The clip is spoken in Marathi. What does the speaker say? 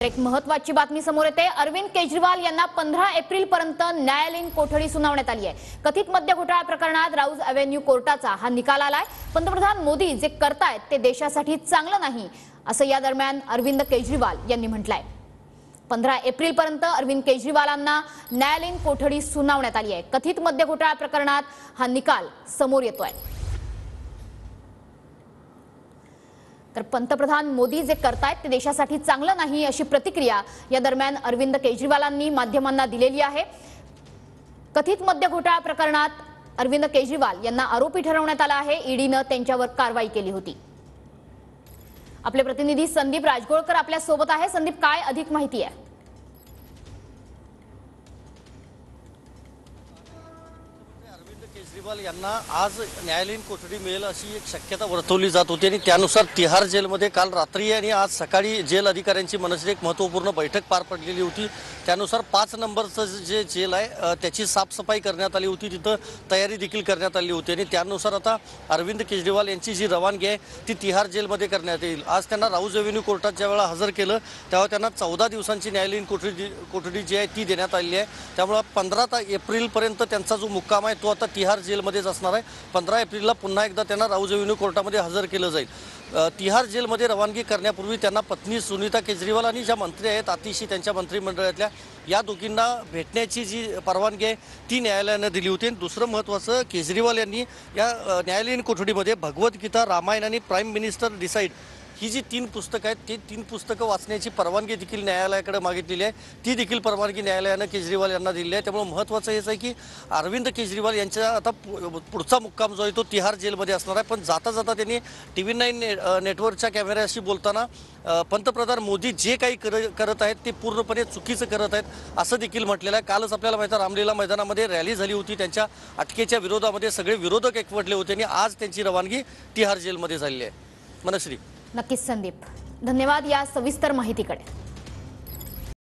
एक महत्त्वाची बातमी समोर येते। अरविंद केजरीवाल यांना 15 एप्रिल पर्यंत न्यायालयीन कोठडी सुनावण्यात आली आहे। कथित मद्य घोटाळा प्रकरणात राऊज एव्हेन्यू कोर्टाचा हा निकाल आलाय। पंतप्रधान मोदी जे करतायत ते देशासाठी चांगलं नाही असं या दरम्यान अरविंद केजरीवाल यांनी म्हटलंय। 15 एप्रिल पर्यंत अरविंद केजरीवालांना न्यायालयीन कोठडी सुनावण्यात आली आहे। कथित मद्य घोटाळा प्रकरणात हा निकाल समोर येतोय। तर पंतप्रधान मोदी जे करतायत ते देशासाठी चांगलं नाही अशी प्रतिक्रिया या दरम्यान अरविंद केजरीवालांनी माध्यमांना दिलेली आहे। कथित मद्य घोटाळा प्रकरणात अरविंद केजरीवाल यांना आरोपी ठरवण्यात आला आहे। ईडीने त्यांच्यावर कारवाई केली होती। आपले प्रतिनिधी संदीप राजगोळकर आपल्या सोबत आहे। संदीप, काय अधिक माहिती आहे? केजरीवाल यांना आज न्यायालयीन कोठडी मिळेल अशी एक शक्यता वर्तवली जात होती आणि त्यानुसार तिहार जेलमध्ये काल रात्री आणि आज सकाळी जेल अधिकाऱ्यांची मनसे एक महत्त्वपूर्ण बैठक पार पडलेली होती। त्यानुसार 5 नंबरचं जे जेल आहे त्याची साफसफाई करण्यात आली होती, तिथं तयारी देखील करण्यात आली होती आणि त्यानुसार आता अरविंद केजरीवाल यांची जी रवानगी आहे ती तिहार जेलमध्ये करण्यात येईल। आज त्यांना राऊज एव्हेन्यू कोर्टात ज्यावेळेला हजर केलं तेव्हा त्यांना 14 दिवसांची न्यायालयीन कोठडी जी आहे ती देण्यात आलेली आहे। त्यामुळे 15 एप्रिलपर्यंत त्यांचा जो मुक्काम आहे तो आता तिहार जेलमध्येच असणार आहे। 15 एप्रिलला पुन्हा एकदा त्यांना राऊज एव्हेन्यू कोर्टामध्ये हजर केलं जाईल। तिहार जेलमध्ये रवानगी करण्यापूर्वी त्यांना पत्नी सुनीता केजरीवाल आणि ज्या मंत्री आहेत आतिशी त्यांच्या मंत्रिमंडळातल्या या दोघींना भेटण्याची जी परवानगी आहे ती न्यायालयाने दिली होती। दुसरं महत्त्वाचं, केजरीवाल यांनी या न्यायालयीन कोठडीमध्ये भगवद्गीता, रामायण आणि प्राईम मिनिस्टर डिसाईड ही जी 3 पुस्तकं आहेत ते 3 पुस्तकं वाचण्याची परवानगी देखील न्यायालयाकडे मागितलेली आहे। ती देखील परवानगी न्यायालयानं केजरीवाल यांना दिली आहे। त्यामुळे महत्त्वाचं हेच आहे की अरविंद केजरीवाल यांचा आता पुढचा मुक्काम जो आहे तो तिहार जेलमध्ये असणार आहे। पण जाता जाता त्यांनी TV9 नेटवर्कच्या कॅमेऱ्याशी बोलताना पंतप्रधान मोदी जे काही करत आहेत ते पूर्णपणे चुकीचं करत आहेत असं देखील म्हटलेलं आहे। कालच आपल्याला माहिती आहे रामलीला मैदानामध्ये रॅली झाली होती, त्यांच्या अटकेच्या विरोधामध्ये सगळे विरोधक एकवटले होते आणि आज त्यांची रवानगी तिहार जेलमध्ये झालेली आहे। मनश्री, नक्कीच संदीप, धन्यवाद या सविस्तर माहितीकडे।